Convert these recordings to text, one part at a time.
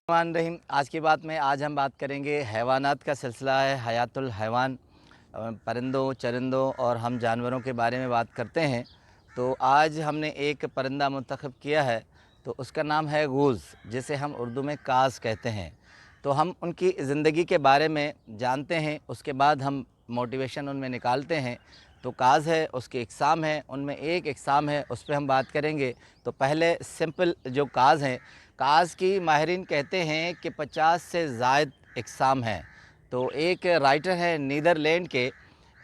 रहमान रहीम। आज की बात में हम बात करेंगे हैवानात का सिलसिला है हयातुल हैवान, परिंदों चरिंदों और हम जानवरों के बारे में बात करते हैं। तो आज हमने एक परिंदा मुंतखब किया है, तो उसका नाम है गूज़, जिसे हम उर्दू में काज़ कहते हैं। तो हम उनकी ज़िंदगी के बारे में जानते हैं, उसके बाद हम मोटिवेशन उनमें निकालते हैं। तो काज़ है, उसकी इक़साम है, उनमें एक इक़साम है, उस पे हम बात करेंगे। तो पहले सिंपल जो काज़ हैं, काज़ की माहिरीन कहते हैं कि 50 से ज़ायद इक़साम हैं। तो एक राइटर है नीदरलैंड के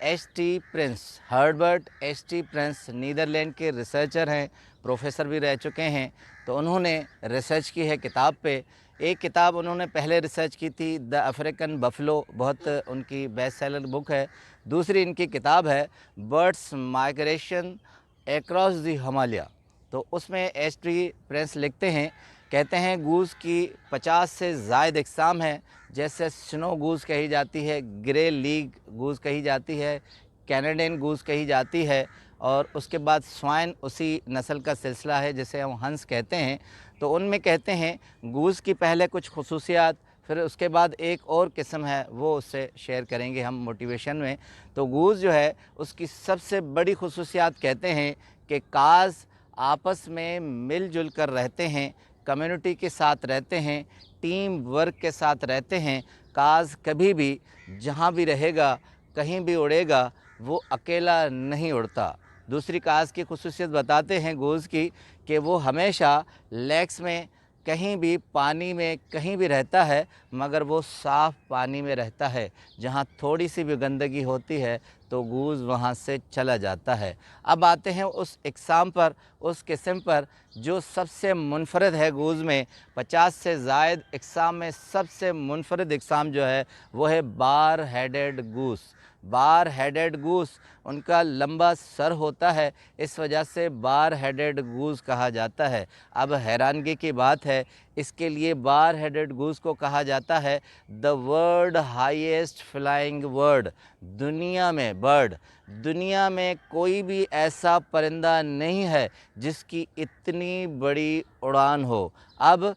H T Prince, Herbert H T Prince Netherland के रिसर्चर हैं, प्रोफेसर भी रह चुके हैं। तो उन्होंने रिसर्च की है किताब पे। एक किताब उन्होंने पहले रिसर्च की थी, द अफ्रीकन बफलो, बहुत उनकी बेस्ट सेलर बुक है। दूसरी इनकी किताब है birds migration across the Himalaya. तो उसमें एच टी प्रिंस लिखते हैं, कहते हैं गूज़ की 50 से ज़ायद इक़साम है। जैसे स्नो गूज़ कही जाती है, ग्रे लीग गूज़ कही जाती है, कैनेडियन गूज़ कही जाती है, और उसके बाद स्वाइन उसी नस्ल का सिलसिला है जिसे हम हंस कहते हैं। तो उनमें कहते हैं गूज़ की पहले कुछ खुसूसियात, फिर उसके बाद एक और किस्म है, वो उससे शेयर करेंगे हम मोटिवेशन में। तो गूज़ जो है, उसकी सबसे बड़ी खुसूसियात कहते हैं कि काज़ आपस में मिलजुल कर रहते हैं, कम्युनिटी के साथ रहते हैं, टीम वर्क के साथ रहते हैं। काज़ कभी भी जहाँ भी रहेगा, कहीं भी उड़ेगा, वो अकेला नहीं उड़ता। दूसरी काज़ की खुसूसियत बताते हैं गूज़ की कि वो हमेशा लेक्स में, कहीं भी पानी में कहीं भी रहता है, मगर वो साफ़ पानी में रहता है। जहाँ थोड़ी सी भी गंदगी होती है तो गूज़ वहाँ से चला जाता है। अब आते हैं उस इक़साम पर, उस किस्म पर जो सबसे मुनफ़रिद है गूज़ में। 50 से ज़ायद इक़साम में सबसे मुनफ़रिद इक़साम जो है वो है bar headed goose. Bar headed goose, उनका लंबा सर होता है, इस वजह से बार हेडेड गूस कहा जाता है। अब हैरानगी की बात है, इसके लिए बार हेडेड गूस को कहा जाता है the world highest flying bird. दुनिया में बर्ड, दुनिया में कोई भी ऐसा परिंदा नहीं है जिसकी इतनी बड़ी उड़ान हो। अब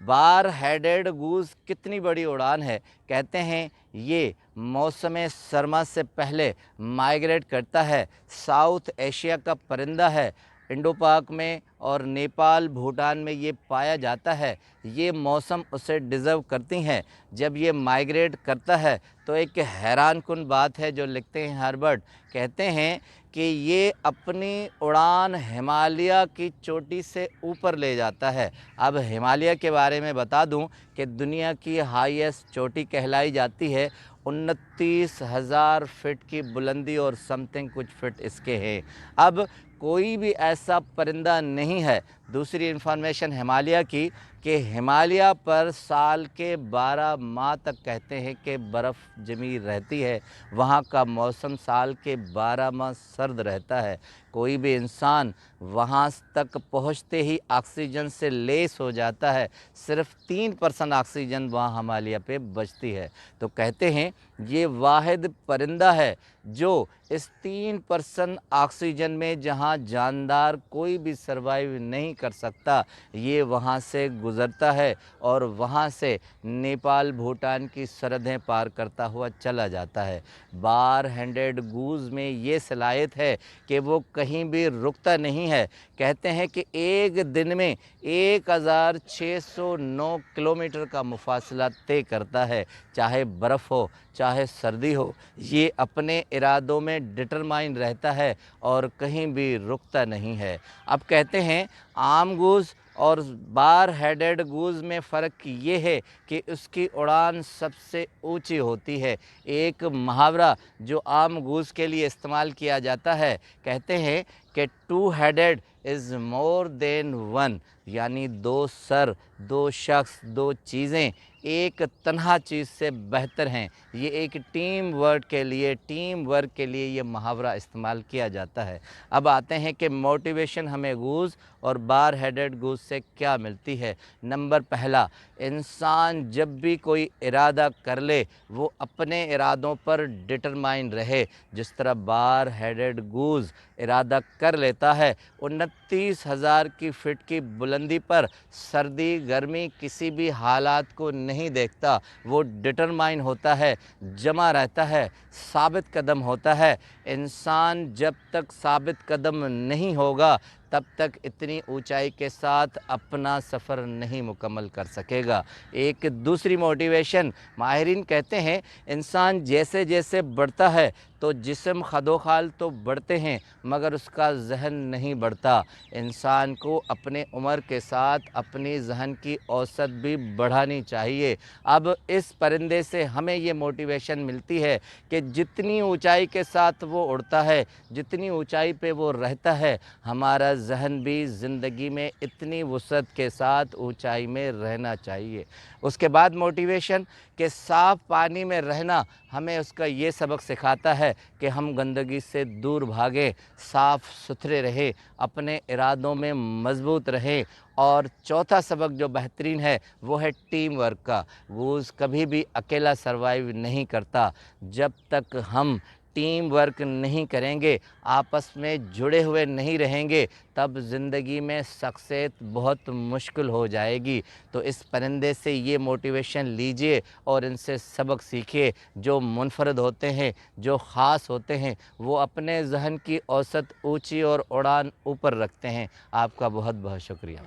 बार हेडेड गूज़ कितनी बड़ी उड़ान है, कहते हैं ये मौसम सरमा से पहले माइग्रेट करता है। साउथ एशिया का परिंदा है, इंडो पाक में और नेपाल भूटान में ये पाया जाता है। ये मौसम उसे डिज़र्व करती हैं। जब ये माइग्रेट करता है तो एक हैरान कुन बात है जो लिखते हैं हर्बर्ट, कहते हैं कि ये अपनी उड़ान हिमालय की चोटी से ऊपर ले जाता है। अब हिमालय के बारे में बता दूं कि दुनिया की हाईएस्ट चोटी कहलाई जाती है, 29,000 फिट की बुलंदी और समथिंग कुछ फिट इसके हैं। अब कोई भी ऐसा परिंदा नहीं है। दूसरी इन्फॉर्मेशन हिमालय की, कि हिमालय पर साल के 12 माह तक कहते हैं कि बर्फ़ जमी रहती है। वहाँ का मौसम साल के 12 माह सर्द रहता है। कोई भी इंसान वहाँ तक पहुँचते ही ऑक्सीजन से लेस हो जाता है। सिर्फ 3% ऑक्सीजन वहाँ हिमालय पे बचती है। तो कहते हैं ये वाहिद परिंदा है जो इस 3% ऑक्सीजन में, जहाँ जानदार कोई भी सर्वाइव नहीं कर सकता, ये वहाँ से गुज़रता है और वहाँ से नेपाल भूटान की सरहदें पार करता हुआ चला जाता है। बार हेडेड गूज़ में ये सलाहियत है कि वो कहीं भी रुकता नहीं है। कहते हैं कि एक दिन में 1609 किलोमीटर का मुफासला तय करता है, चाहे बर्फ़ हो चाहे सर्दी हो। ये अपने इरादों में डिटरमाइन रहता है और कहीं भी रुकता नहीं है। अब कहते हैं आम गूज़ और बार हेडेड गूज़ में फ़र्क ये है कि उसकी उड़ान सबसे ऊंची होती है। एक मुहावरा जो आम गूज़ के लिए इस्तेमाल किया जाता है, कहते हैं कि 2 हेडेड इज़ मोर देन 1, यानी 2 सर, 2 शख्स, 2 चीज़ें एक तन्हा चीज़ से बेहतर हैं। ये एक टीम वर्क के लिए ये मुहावरा इस्तेमाल किया जाता है। अब आते हैं कि मोटिवेशन हमें गूज़ और बार हेडेड गूज़ से क्या मिलती है। नंबर पहला, इंसान जब भी कोई इरादा कर ले वो अपने इरादों पर डिटरमाइन रहे। जिस तरह बार हेडेड गूज़ इरादा कर लेता है 29,000 की फ़ीट की बुलंदी पर, सर्दी गर्मी किसी भी हालात को नहीं देखता, वो डिटरमाइन होता है, जमा रहता है, साबित कदम होता है। इंसान जब तक साबित कदम नहीं होगा तब तक इतनी ऊंचाई के साथ अपना सफ़र नहीं मुकम्मल कर सकेगा। एक दूसरी मोटिवेशन, माहिरीन कहते हैं इंसान जैसे जैसे बढ़ता है तो जिस्म खदोखाल तो बढ़ते हैं मगर उसका जहन नहीं बढ़ता। इंसान को अपने उम्र के साथ अपनी जहन की औसत भी बढ़ानी चाहिए। अब इस परिंदे से हमें ये मोटिवेशन मिलती है कि जितनी ऊंचाई के साथ वो उड़ता है, जितनी ऊंचाई पे वो रहता है, हमारा जहन भी ज़िंदगी में इतनी वुसअत के साथ ऊंचाई में रहना चाहिए। उसके बाद मोटिवेशन कि साफ़ पानी में रहना हमें उसका ये सबक सिखाता है कि हम गंदगी से दूर भागें, साफ़ सुथरे रहें, अपने इरादों में मज़बूत रहें। और चौथा सबक जो बेहतरीन है वो है टीम वर्क का। गूज़ कभी भी अकेला सर्वाइव नहीं करता। जब तक हम टीम वर्क नहीं करेंगे, आपस में जुड़े हुए नहीं रहेंगे, तब ज़िंदगी में सक्सेस बहुत मुश्किल हो जाएगी। तो इस परिंदे से ये मोटिवेशन लीजिए और इनसे सबक सीखिए। जो मुनफरद होते हैं, जो ख़ास होते हैं, वो अपने ज़हन की औसत ऊंची और उड़ान ऊपर रखते हैं। आपका बहुत बहुत शुक्रिया।